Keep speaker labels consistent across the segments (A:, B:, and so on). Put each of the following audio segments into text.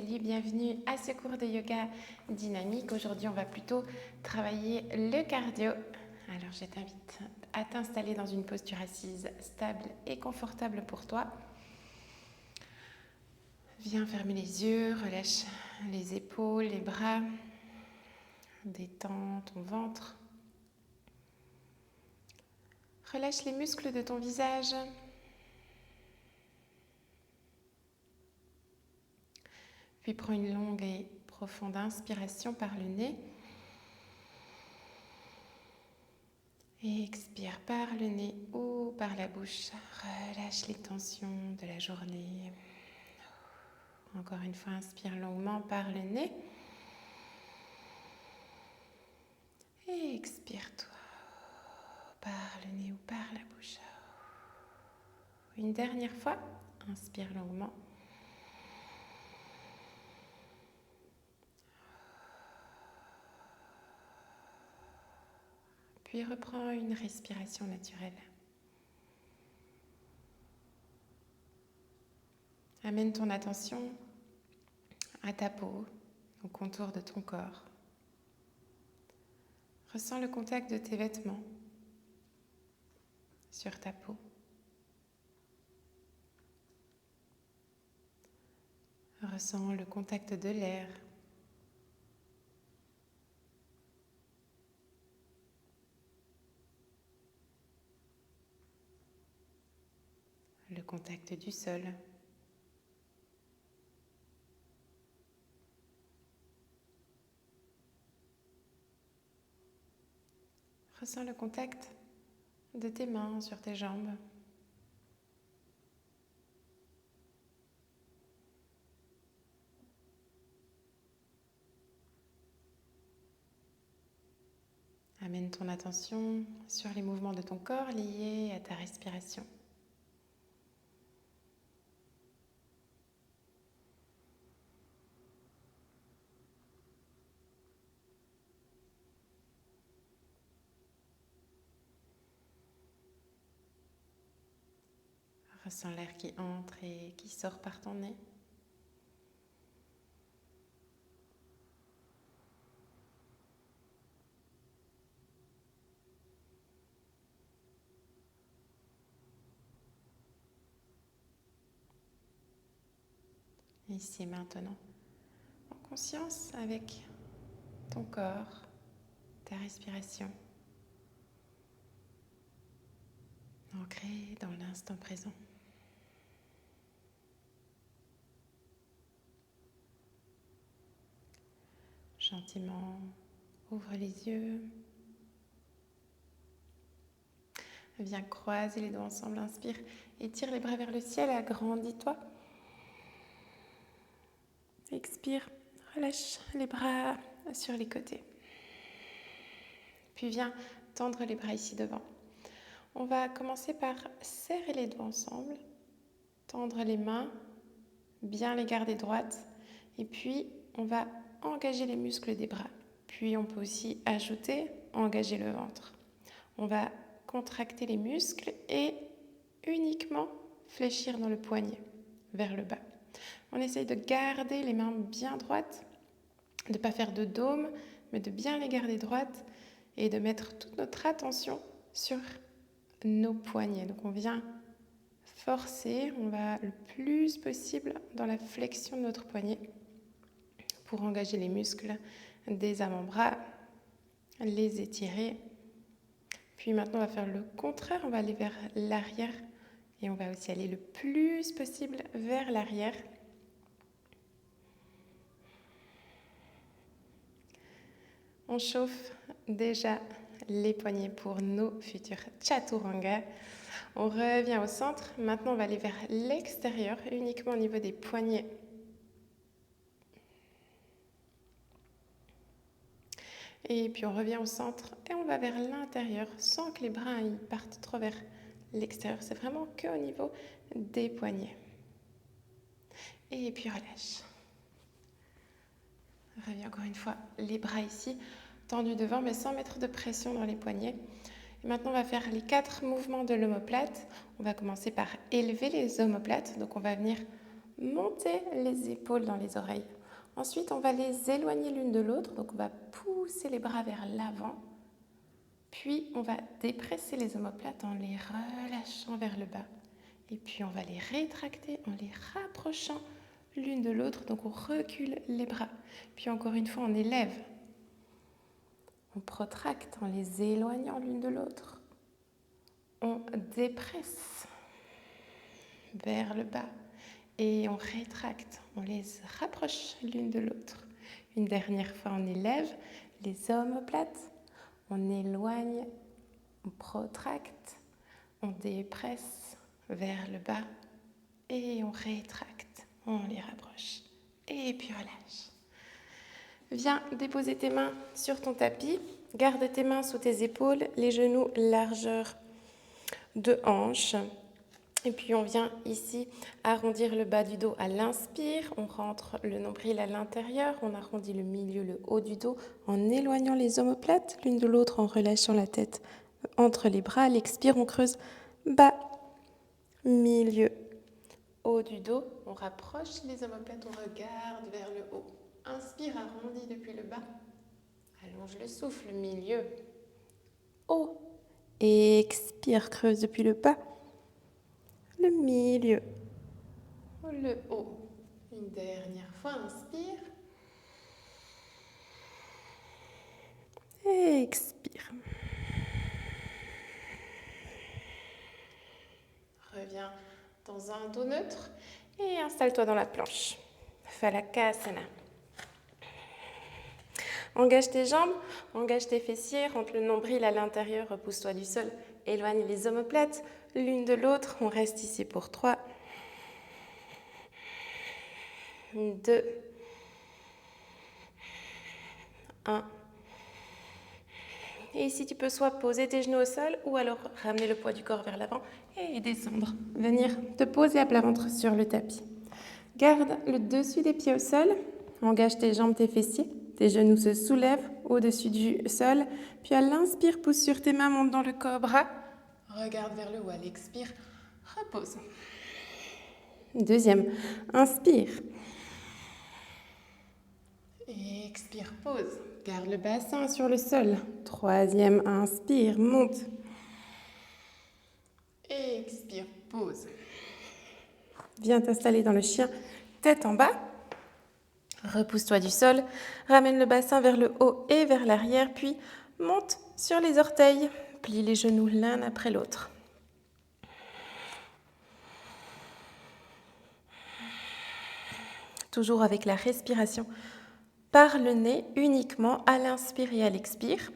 A: salut, bienvenue à ce cours de yoga dynamique. Aujourd'hui, on va plutôt travailler le cardio. Alors, je t'invite à t'installer dans une posture assise stable et confortable pour toi. Viens fermer les yeux, relâche les épaules, les bras, détends ton ventre. Relâche les muscles de ton visage. Puis prends une longue et profonde inspiration par le nez. Et expire par le nez ou par la bouche. Relâche les tensions de la journée. Encore une fois, inspire longuement par le nez. Et expire-toi par le nez ou par la bouche. Une dernière fois, inspire longuement. Puis reprends une respiration naturelle. Amène ton attention à ta peau, au contour de ton corps. Ressens le contact de tes vêtements sur ta peau. Ressens le contact de l'air. Le contact du sol. Ressens le contact de tes mains sur tes jambes. Amène ton attention sur les mouvements de ton corps liés à ta respiration. Ressens l'air qui entre et qui sort par ton nez. Ici et maintenant, en conscience avec ton corps, ta respiration, ancré dans l'instant présent. Gentiment, ouvre les yeux. Viens croiser les doigts ensemble, inspire, étire les bras vers le ciel, agrandis-toi. Expire, relâche les bras sur les côtés. Puis viens tendre les bras ici devant. On va commencer par serrer les doigts ensemble, tendre les mains, bien les garder droites. Et puis, on va engager les muscles des bras. Puis, on peut aussi ajouter, engager le ventre. On va contracter les muscles et uniquement fléchir dans le poignet, vers le bas. On essaye de garder les mains bien droites, de ne pas faire de dôme, mais de bien les garder droites et de mettre toute notre attention sur nos poignets. Donc on vient forcer, on va le plus possible dans la flexion de notre poignet pour engager les muscles des avant-bras, les étirer. Puis maintenant on va faire le contraire, on va aller vers l'arrière et on va aussi aller le plus possible vers l'arrière. On chauffe déjà les poignets pour nos futurs chaturanga. On revient au centre. Maintenant, on va aller vers l'extérieur, uniquement au niveau des poignets. Et puis, on revient au centre et on va vers l'intérieur sans que les bras ils partent trop vers l'extérieur. C'est vraiment qu'au niveau des poignets. Et puis, relâche. Reviens encore une fois, les bras ici, tendus devant, mais sans mettre de pression dans les poignets. Et maintenant, on va faire les 4 mouvements de l'omoplate. On va commencer par élever les omoplates. Donc, on va venir monter les épaules dans les oreilles. Ensuite, on va les éloigner l'une de l'autre. Donc, on va pousser les bras vers l'avant. Puis, on va dépresser les omoplates en les relâchant vers le bas. Et puis, on va les rétracter en les rapprochant l'une de l'autre. Donc, on recule les bras. Puis, encore une fois, on élève. On protracte en les éloignant l'une de l'autre. On dépresse vers le bas. Et on rétracte, on les rapproche l'une de l'autre. Une dernière fois, on élève les omoplates, on éloigne, on protracte, on dépresse vers le bas et on rétracte, on les rapproche. Et puis relâche. Viens déposer tes mains sur ton tapis, garde tes mains sous tes épaules, les genoux largeur de hanche. Et puis on vient ici arrondir le bas du dos à l'inspire, on rentre le nombril à l'intérieur, on arrondit le milieu, le haut du dos en éloignant les omoplates l'une de l'autre, en relâchant la tête entre les bras. À l'expire, on creuse bas, milieu, haut du dos. On rapproche les omoplates, on regarde vers le haut. Inspire, arrondi depuis le bas. Allonge le souffle, milieu, haut. Et expire, creuse depuis le bas. Le milieu, le haut. Une dernière fois, inspire. Et expire. Reviens dans un dos neutre et installe-toi dans la planche. Phalakasana. Engage tes jambes, engage tes fessiers, rentre le nombril à l'intérieur, repousse-toi du sol, éloigne les omoplates l'une de l'autre. On reste ici pour 3, 2, 1. Et ici, tu peux soit poser tes genoux au sol ou alors ramener le poids du corps vers l'avant et descendre. Venir te poser à plat ventre sur le tapis. Garde le dessus des pieds au sol. Engage tes jambes, tes fessiers. Tes genoux se soulèvent au-dessus du sol. Puis à l'inspire, pousse sur tes mains, monte dans le cobra. Regarde vers le haut. À l'expire, repose. Deuxième, inspire. Et expire, pose. Garde le bassin sur le sol. Troisième, inspire, monte. Et expire, pose. Viens t'installer dans le chien, tête en bas. Repousse-toi du sol. Ramène le bassin vers le haut et vers l'arrière, puis monte sur les orteils. Plie les genoux l'un après l'autre. Toujours avec la respiration par le nez uniquement à l'inspire et à l'expire.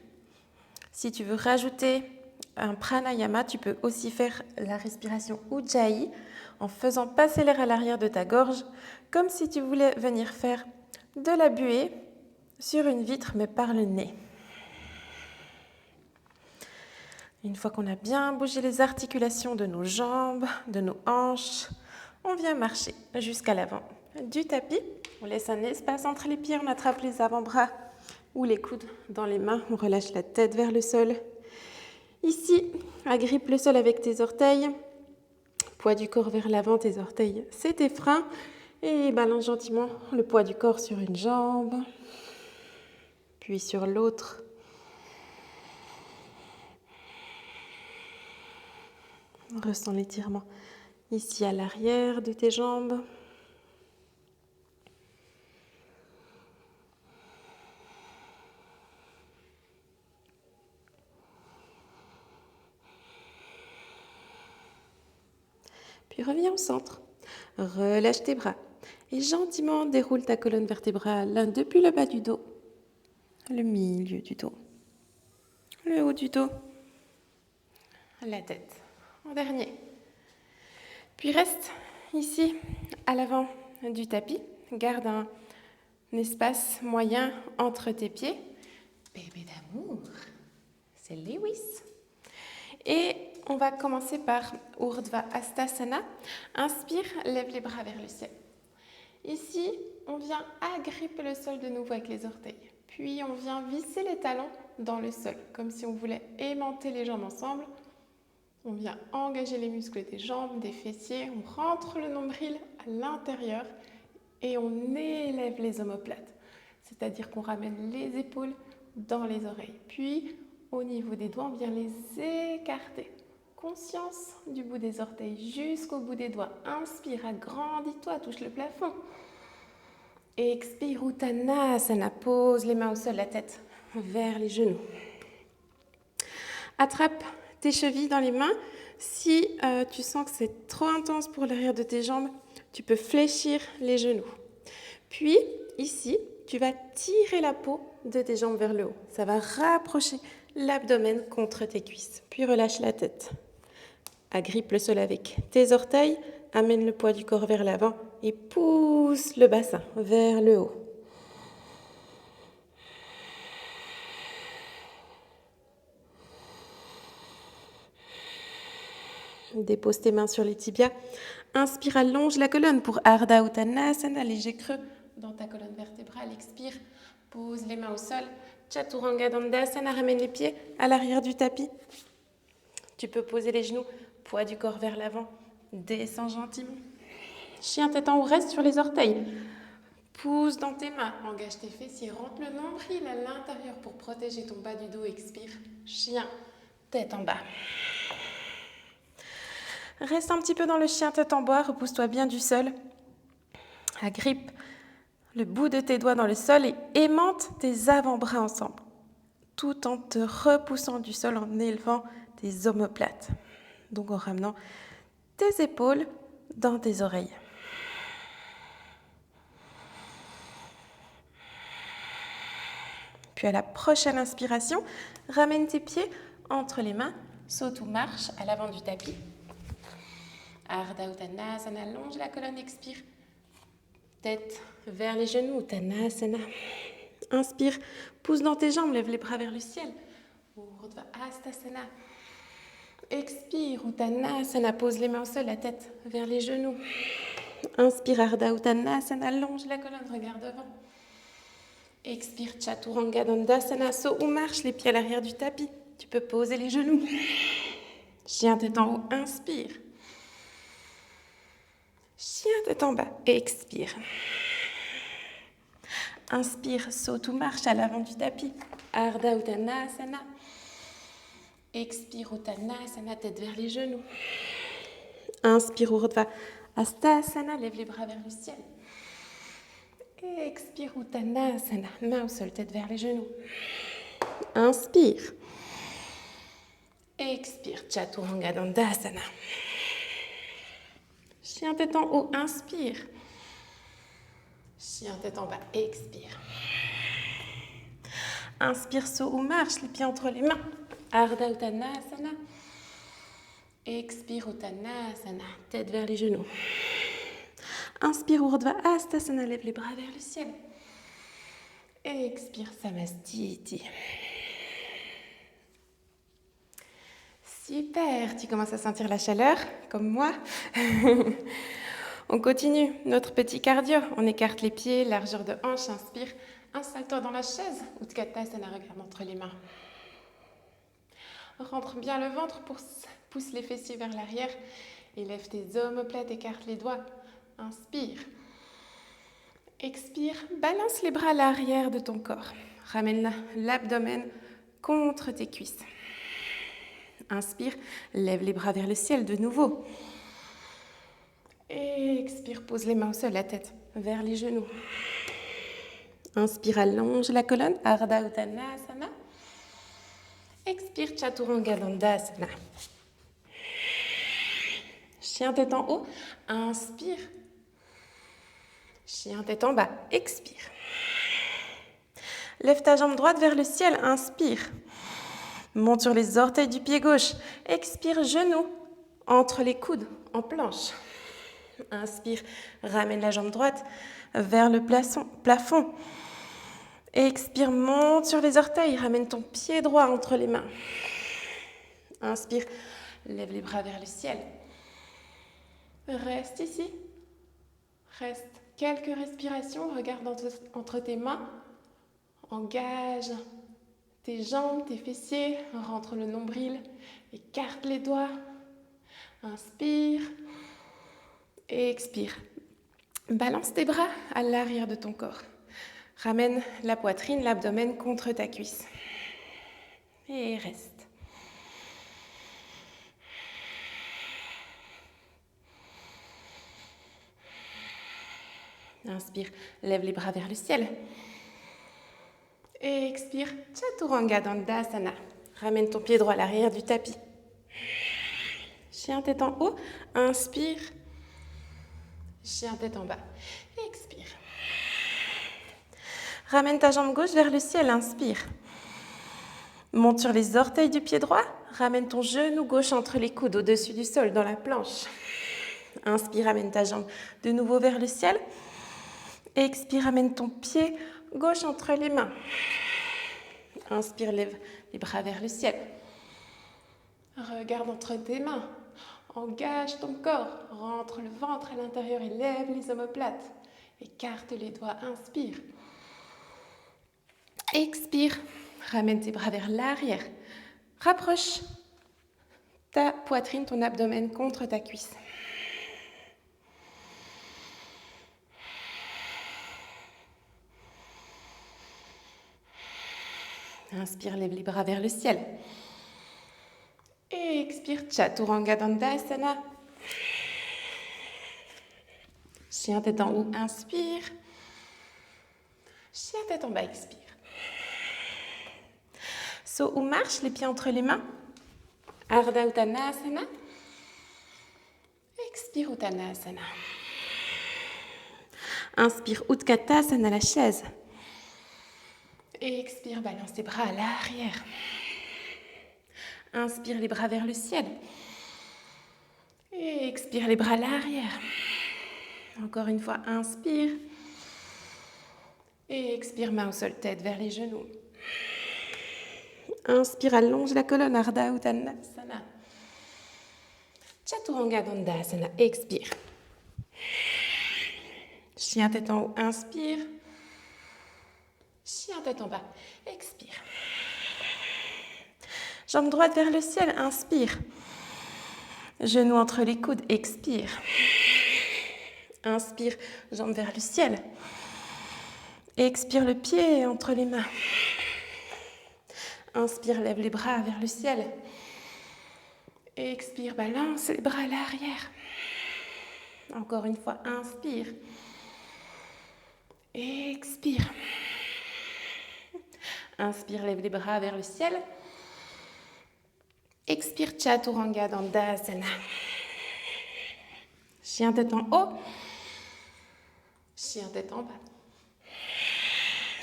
A: Si tu veux rajouter un pranayama, tu peux aussi faire la respiration Ujjayi en faisant passer l'air à l'arrière de ta gorge, comme si tu voulais venir faire de la buée sur une vitre, mais par le nez. Une fois qu'on a bien bougé les articulations de nos jambes, de nos hanches, on vient marcher jusqu'à l'avant du tapis. On laisse un espace entre les pieds, on attrape les avant-bras ou les coudes dans les mains, on relâche la tête vers le sol. Ici, agrippe le sol avec tes orteils, poids du corps vers l'avant, tes orteils, c'est tes freins, et balance gentiment le poids du corps sur une jambe, puis sur l'autre. Ressens l'étirement ici à l'arrière de tes jambes. Puis reviens au centre. Relâche tes bras et gentiment déroule ta colonne vertébrale depuis le bas du dos, le milieu du dos, le haut du dos, la tête en dernier. Puis reste ici à l'avant du tapis. Garde un espace moyen entre tes pieds. Bébé d'amour, c'est Lewis. Et on va commencer par Urdhva Hastasana. Inspire, lève les bras vers le ciel. Ici, on vient agripper le sol de nouveau avec les orteils. Puis on vient visser les talons dans le sol, comme si on voulait aimanter les jambes ensemble. On vient engager les muscles des jambes, des fessiers. On rentre le nombril à l'intérieur et on élève les omoplates. C'est-à-dire qu'on ramène les épaules dans les oreilles. Puis, au niveau des doigts, on vient les écarter. Conscience du bout des orteils jusqu'au bout des doigts. Inspire, agrandis-toi, touche le plafond. Expire, Uttanasana, pose les mains au sol, la tête vers les genoux. Attrape tes chevilles dans les mains. Si tu sens que c'est trop intense pour l'arrière de tes jambes, tu peux fléchir les genoux. Puis, ici, tu vas tirer la peau de tes jambes vers le haut. Ça va rapprocher l'abdomen contre tes cuisses. Puis relâche la tête. Agrippe le sol avec tes orteils. Amène le poids du corps vers l'avant et pousse le bassin vers le haut. Dépose tes mains sur les tibias. Inspire, allonge la colonne pour Ardha Uttanasana, léger creux dans ta colonne vertébrale. Expire, pose les mains au sol. Chaturanga Dandasana, ramène les pieds à l'arrière du tapis. Tu peux poser les genoux, poids du corps vers l'avant. Descends gentiment. Chien tête en haut, reste sur les orteils. Pousse dans tes mains, engage tes fessiers, rentre le nombril à l'intérieur pour protéger ton bas du dos. Expire, chien tête en bas. Reste un petit peu dans le chien tête en bas, repousse-toi bien du sol. Agrippe le bout de tes doigts dans le sol et aimante tes avant-bras ensemble, tout en te repoussant du sol, en élevant tes omoplates. Donc en ramenant tes épaules dans tes oreilles. Puis à la prochaine inspiration, ramène tes pieds entre les mains, saute ou marche à l'avant du tapis. Ardha Uttanasana, allonge la colonne, expire. Tête vers les genoux, Uttanasana. Inspire, pousse dans tes jambes, lève les bras vers le ciel. Urdhva Hastasana. Expire, Uttanasana, pose les mains au sol, la tête vers les genoux. Inspire, Ardha Uttanasana, allonge la colonne, regarde devant. Expire, Chaturanga Dandasana, saut ou marche, les pieds à l'arrière du tapis. Tu peux poser les genoux. Chien tête en haut, inspire. Chien tête en bas, expire. Inspire, saute ou marche à l'avant du tapis. Ardha Uttanasana. Expire, Uttanasana, tête vers les genoux. Inspire, Urdhva Hastasana, lève les bras vers le ciel. Expire, Uttanasana, main au sol, tête vers les genoux. Inspire. Expire, Chaturanga Dandasana. Chien tête en haut, inspire. Chien tête en bas, expire. Inspire, saut ou marche, les pieds entre les mains. Ardha Uttanasana. Expire, Uttanasana, tête vers les genoux. Inspire, Urdhva Hastasana, lève les bras vers le ciel. Expire, Samastiti. Super, tu commences à sentir la chaleur, comme moi. On continue notre petit cardio. On écarte les pieds, largeur de hanche, inspire. Installe-toi dans la chaise. Utkatasana, regarde entre les mains. Rentre bien le ventre, pousse les fessiers vers l'arrière. Élève tes omoplates, écarte les doigts. Inspire. Expire, balance les bras à l'arrière de ton corps. Ramène l'abdomen contre tes cuisses. Inspire, lève les bras vers le ciel de nouveau. Expire, pose les mains au sol, la tête vers les genoux. Inspire, allonge la colonne, Ardha Uttanasana. Expire, Chaturanga Dandasana. Chien tête en haut, inspire. Chien tête en bas, expire. Lève ta jambe droite vers le ciel, inspire. Monte sur les orteils du pied gauche. Expire, genou entre les coudes en planche. Inspire, ramène la jambe droite vers le plafond. Expire, monte sur les orteils, ramène ton pied droit entre les mains. Inspire, lève les bras vers le ciel. Reste ici. Reste quelques respirations, regarde entre tes mains. Engage tes jambes, tes fessiers, rentre le nombril, écarte les doigts, Inspire. Et expire. Balance tes bras à l'arrière de ton corps. Ramène la poitrine, l'abdomen contre ta cuisse. Et reste. Inspire, lève les bras vers le ciel. Et expire, Chaturanga Dandasana. Ramène ton pied droit à l'arrière du tapis. Chien tête en haut, inspire. Chien tête en bas, expire. Ramène ta jambe gauche vers le ciel, inspire. Monte sur les orteils du pied droit. Ramène ton genou gauche entre les coudes au-dessus du sol dans la planche. Inspire, ramène ta jambe de nouveau vers le ciel. Expire, ramène ton pied gauche entre les mains. Inspire, lève les bras vers le ciel. Regarde entre tes mains. Engage ton corps. Rentre le ventre à l'intérieur et lève les omoplates. Écarte les doigts. Inspire. Expire. Ramène tes bras vers l'arrière. Rapproche ta poitrine, ton abdomen contre ta cuisse. Inspire, lève les bras vers le ciel. Et expire, Chaturanga Dandasana. Chien tête en haut, inspire. Chien tête en bas, expire. Saut ou marche, les pieds entre les mains. Ardha Uttanasana. Expire, Uttanasana. Inspire, Utkatasana, la chaise. Et expire, balance tes bras à l'arrière. Inspire, les bras vers le ciel. Et expire, les bras à l'arrière. Encore une fois, inspire. Et expire, main au sol, tête vers les genoux. Inspire, allonge la colonne, Ardha Uttanasana. Chaturanga Dandasana, expire. Chien tête en haut, inspire. Chien tête en bas, expire. Jambe droite vers le ciel, inspire. Genoux entre les coudes, expire. Inspire, jambe vers le ciel. Expire, le pied entre les mains. Inspire, lève les bras vers le ciel. Expire, balance les bras à l'arrière. Encore une fois, inspire. Expire. Inspire, lève les bras vers le ciel. Expire, Chaturanga Dandasana. Chien tête en haut. Chien tête en bas.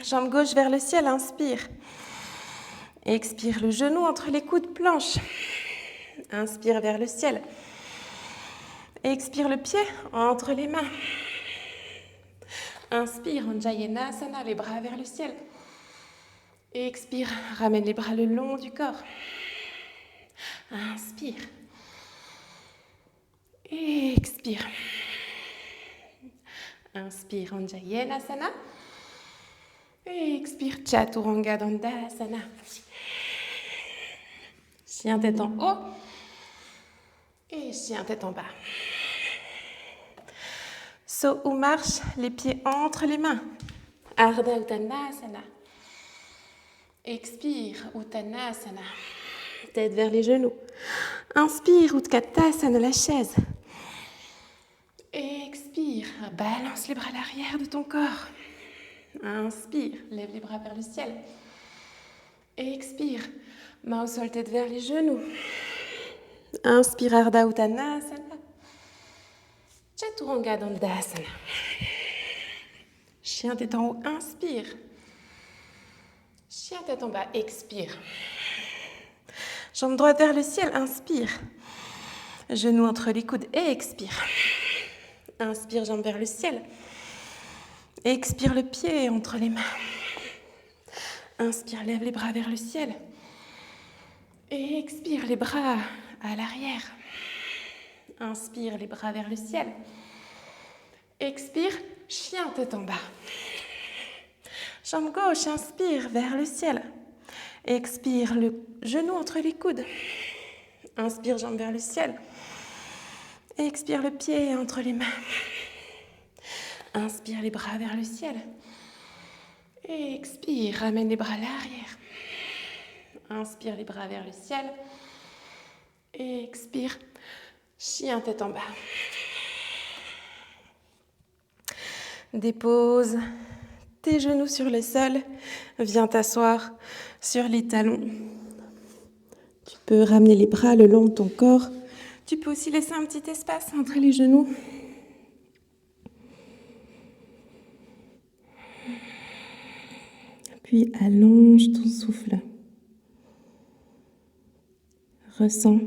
A: Jambe gauche vers le ciel, inspire. Expire, le genou entre les coudes, planche. Inspire vers le ciel. Expire, le pied entre les mains. Inspire, Anjayenasana, les bras vers le ciel. Expire, ramène les bras le long du corps. Inspire. Expire. Inspire, Anjayenasana. Expire, Chaturanga Dandasana. Chien tête en haut. Et chien tête en bas. Saut ou marche, les pieds entre les mains. Ardha Uttanasana. Expire, Uttanasana. Tête vers les genoux. Inspire, Utkatasana, la chaise. Expire, balance les bras à l'arrière de ton corps. Inspire, lève les bras vers le ciel. Expire, main au sol, tête vers les genoux. Inspire, Ardha Uttanasana. Chaturanga Dandasana. Chien tête en haut, inspire. Chien tête en bas, expire. Jambe droite vers le ciel, inspire. Genoux entre les coudes et expire. Inspire, jambe vers le ciel. Expire, le pied entre les mains. Inspire, lève les bras vers le ciel. Et expire, les bras à l'arrière. Inspire, les bras vers le ciel. Expire, chien tête en bas. Jambe gauche, inspire vers le ciel. Expire, le genou entre les coudes. Inspire, jambe vers le ciel. Expire le pied entre les mains. Inspire les bras vers le ciel. Expire, ramène les bras à l'arrière. Inspire les bras vers le ciel. Expire, chien tête en bas. Dépose tes genoux sur le sol. Viens t'asseoir sur les talons. Tu peux ramener les bras le long de ton corps. Tu peux aussi laisser un petit espace entre les genoux. Puis allonge ton souffle. Ressens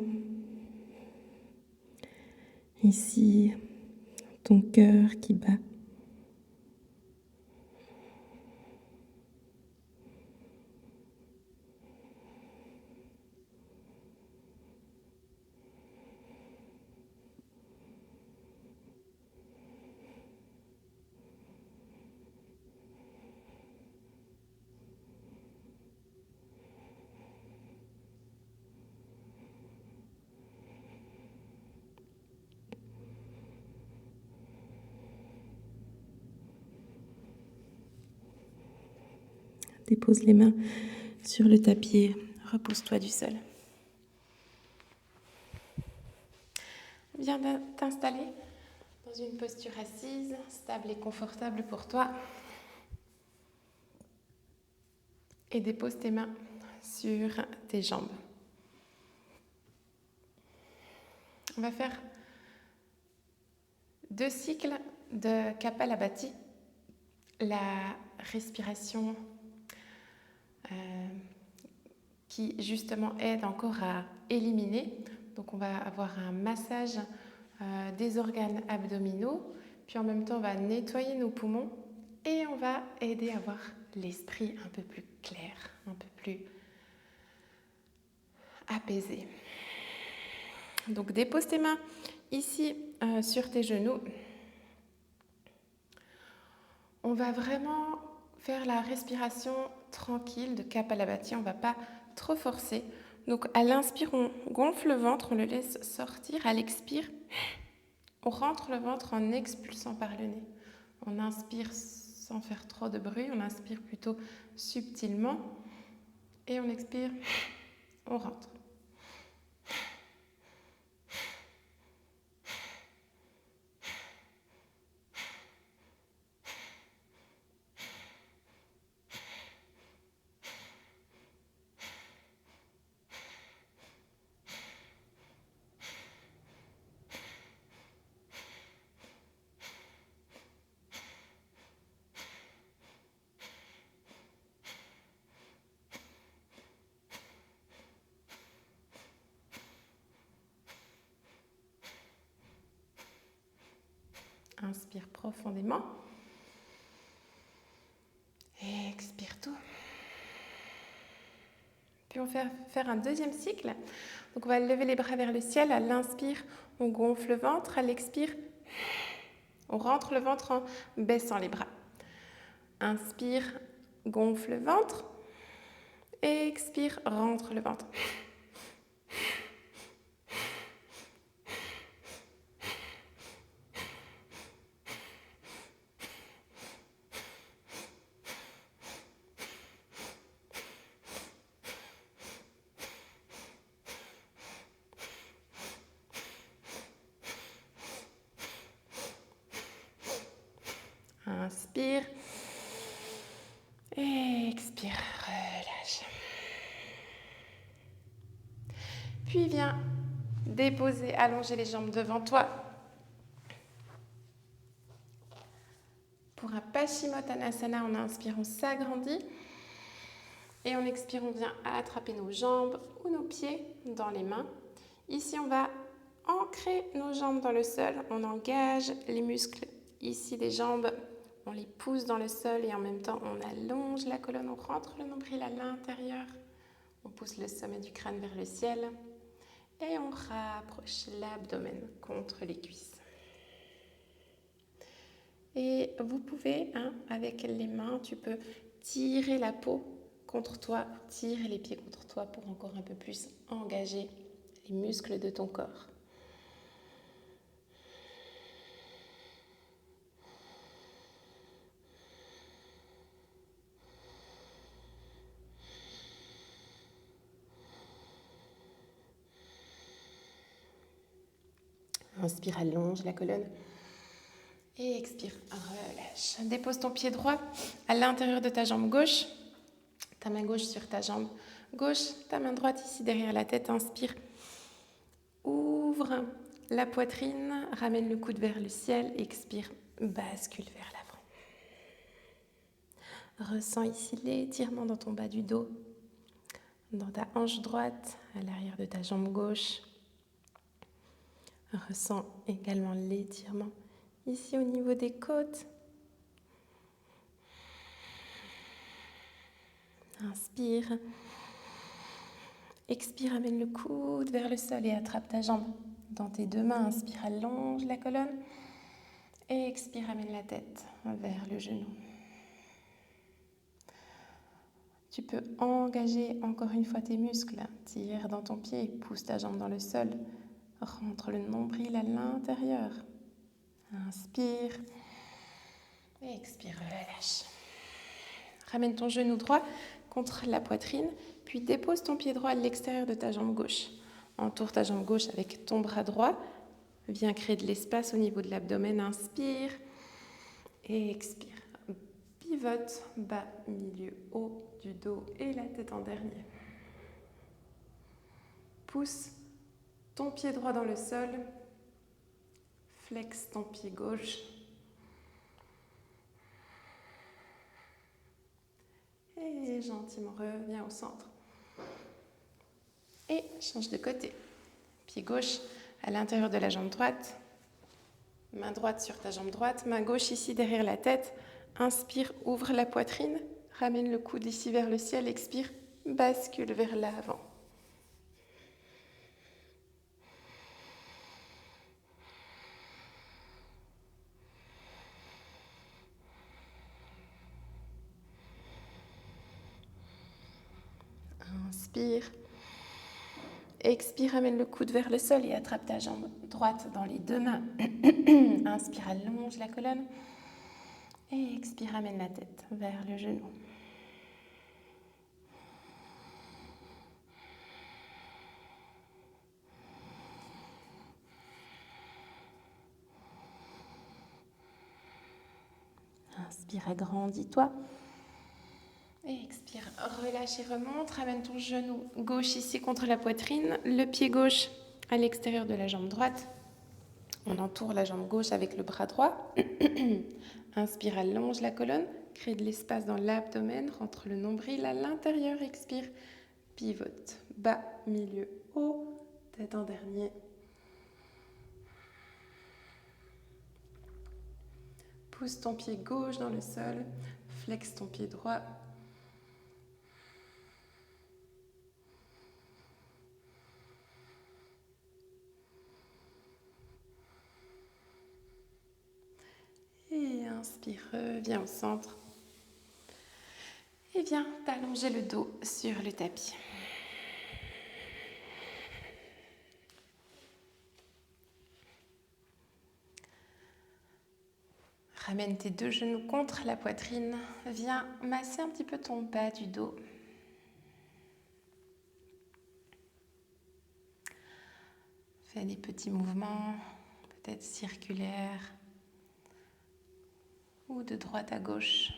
A: ici ton cœur qui bat. Dépose les mains sur le tapis, repose-toi du sol. Viens t'installer dans une posture assise, stable et confortable pour toi. Et dépose tes mains sur tes jambes. On va faire 2 cycles de Kapalabhati, la respiration qui justement aide encore à éliminer. Donc on va avoir un massage des organes abdominaux, puis en même temps on va nettoyer nos poumons et on va aider à avoir l'esprit un peu plus clair, un peu plus apaisé. Donc dépose tes mains ici sur tes genoux. On va vraiment faire la respiration tranquille de Kapalabhati, on ne va pas trop forcer. Donc à l'inspire, on gonfle le ventre, on le laisse sortir. À l'expire, on rentre le ventre en expulsant par le nez. On inspire sans faire trop de bruit, on inspire plutôt subtilement. Et on expire, on rentre. Inspire profondément. Et expire tout. Puis on va faire un deuxième cycle. Donc on va lever les bras vers le ciel. À l'inspire, on gonfle le ventre. À l'expire, on rentre le ventre en baissant les bras. Inspire, gonfle le ventre. Et expire, rentre le ventre. Inspire. Et expire, relâche. Puis viens déposer, allonger les jambes devant toi. Pour un Paschimottanasana, on inspire, on s'agrandit. Et on expire, on vient attraper nos jambes ou nos pieds dans les mains. Ici, on va ancrer nos jambes dans le sol. On engage les muscles ici des jambes. On les pousse dans le sol et en même temps, on allonge la colonne. On rentre le nombril à l'intérieur. On pousse le sommet du crâne vers le ciel. Et on rapproche l'abdomen contre les cuisses. Et vous pouvez, avec les mains, tu peux tirer la peau contre toi, tirer les pieds contre toi pour encore un peu plus engager les muscles de ton corps. Inspire, allonge la colonne. Et expire, relâche. Dépose ton pied droit à l'intérieur de ta jambe gauche. Ta main gauche sur ta jambe gauche. Ta main droite ici derrière la tête. Inspire. Ouvre la poitrine. Ramène le coude vers le ciel. Expire. Bascule vers l'avant. Ressens ici l'étirement dans ton bas du dos. Dans ta hanche droite, à l'arrière de ta jambe gauche. Ressens également l'étirement ici au niveau des côtes. Inspire. Expire, amène le coude vers le sol et attrape ta jambe dans tes deux mains. Inspire, allonge la colonne. Et expire, amène la tête vers le genou. Tu peux engager encore une fois tes muscles. Tire dans ton pied, pousse ta jambe dans le sol. Rentre le nombril à l'intérieur. Inspire. Et expire, relâche. Ramène ton genou droit contre la poitrine, puis dépose ton pied droit à l'extérieur de ta jambe gauche. Entoure ta jambe gauche avec ton bras droit. Viens créer de l'espace au niveau de l'abdomen. Inspire et expire. Pivote, bas, milieu, haut du dos et la tête en dernier. Pousse ton pied droit dans le sol. Flexe ton pied gauche. Et gentiment reviens au centre. Et change de côté. Pied gauche à l'intérieur de la jambe droite. Main droite sur ta jambe droite. Main gauche ici derrière la tête. Inspire, ouvre la poitrine. Ramène le coude ici vers le ciel. Expire, bascule vers l'avant. Inspire. Expire, ramène le coude vers le sol et attrape ta jambe droite dans les deux mains. Inspire, allonge la colonne. Et expire, ramène la tête vers le genou. Inspire, agrandis-toi. Et expire, relâche et remonte. Ramène ton genou gauche ici contre la poitrine. Le pied gauche à l'extérieur de la jambe droite. On entoure la jambe gauche avec le bras droit. Inspire, allonge la colonne. Crée de l'espace dans l'abdomen. Rentre le nombril à l'intérieur. Expire, pivote. Bas, milieu, haut. Tête en dernier. Pousse ton pied gauche dans le sol. Flexe ton pied droit. Et inspire, reviens au centre. Et viens t'allonger le dos sur le tapis. Ramène tes deux genoux contre la poitrine. Viens masser un petit peu ton bas du dos. Fais des petits mouvements, peut-être circulaires ou de droite à gauche.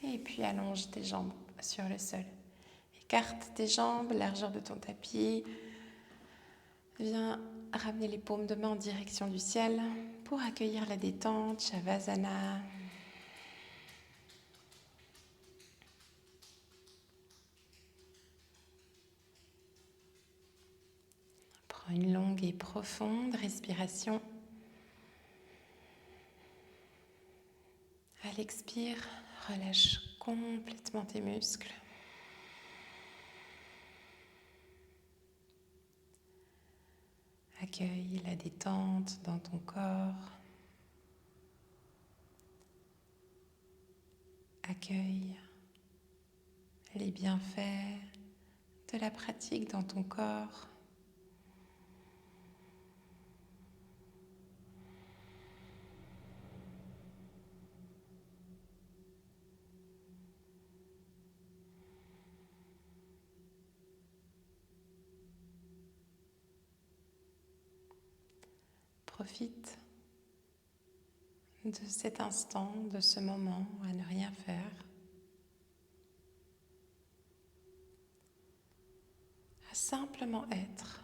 A: Et puis allonge tes jambes sur le sol. Écarte tes jambes, largeur de ton tapis. Viens ramener les paumes de main en direction du ciel pour accueillir la détente, Shavasana. Prends une longue et profonde respiration. À l'expire, relâche complètement tes muscles. Accueille la détente dans ton corps. Accueille les bienfaits de la pratique dans ton corps. profite de cet instant, de ce moment à ne rien faire, à simplement être.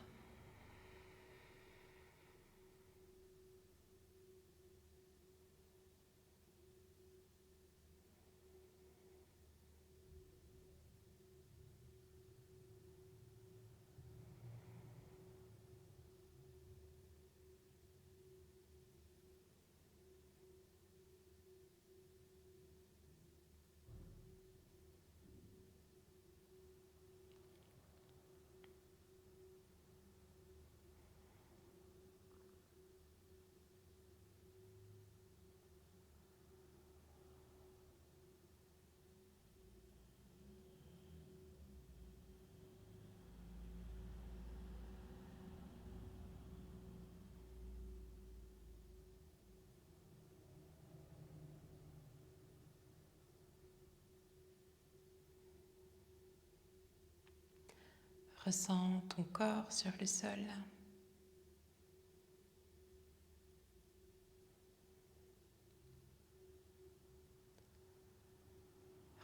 A: Ressens ton corps sur le sol.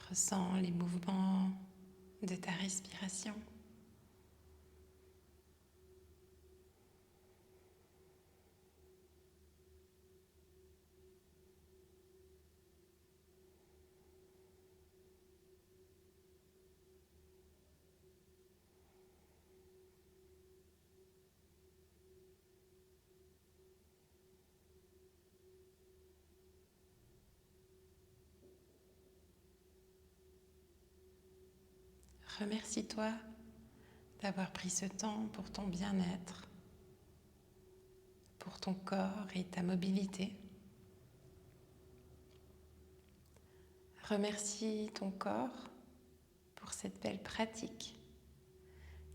A: Ressens les mouvements de ta respiration. Remercie-toi d'avoir pris ce temps pour ton bien-être, pour ton corps et ta mobilité. Remercie ton corps pour cette belle pratique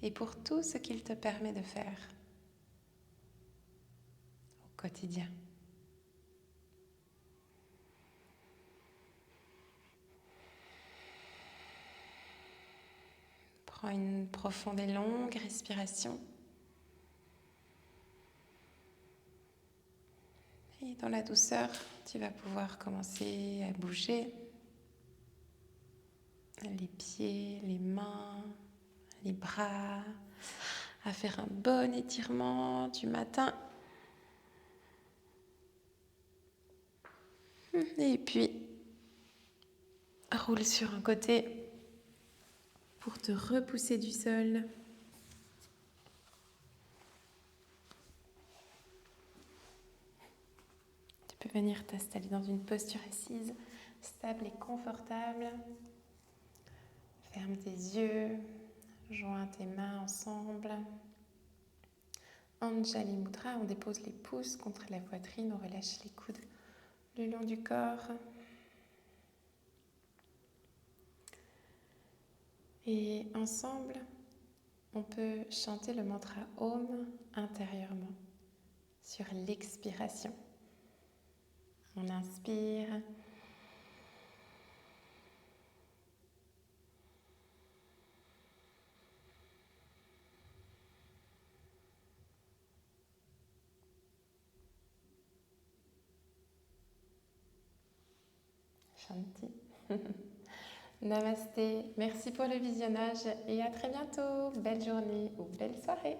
A: et pour tout ce qu'il te permet de faire au quotidien. Prends une profonde et longue respiration. Et dans la douceur, tu vas pouvoir commencer à bouger les pieds, les mains, les bras, à faire un bon étirement du matin. Et puis, roule sur un côté pour te repousser du sol. Tu peux venir t'installer dans une posture assise, stable et confortable. Ferme tes yeux, joins tes mains ensemble. Anjali Mudra, on dépose les pouces contre la poitrine, on relâche les coudes le long du corps. Et ensemble, on peut chanter le mantra Om intérieurement sur l'expiration. On inspire. Shanti. Namasté. Merci pour le visionnage et à très bientôt. Belle journée ou belle soirée.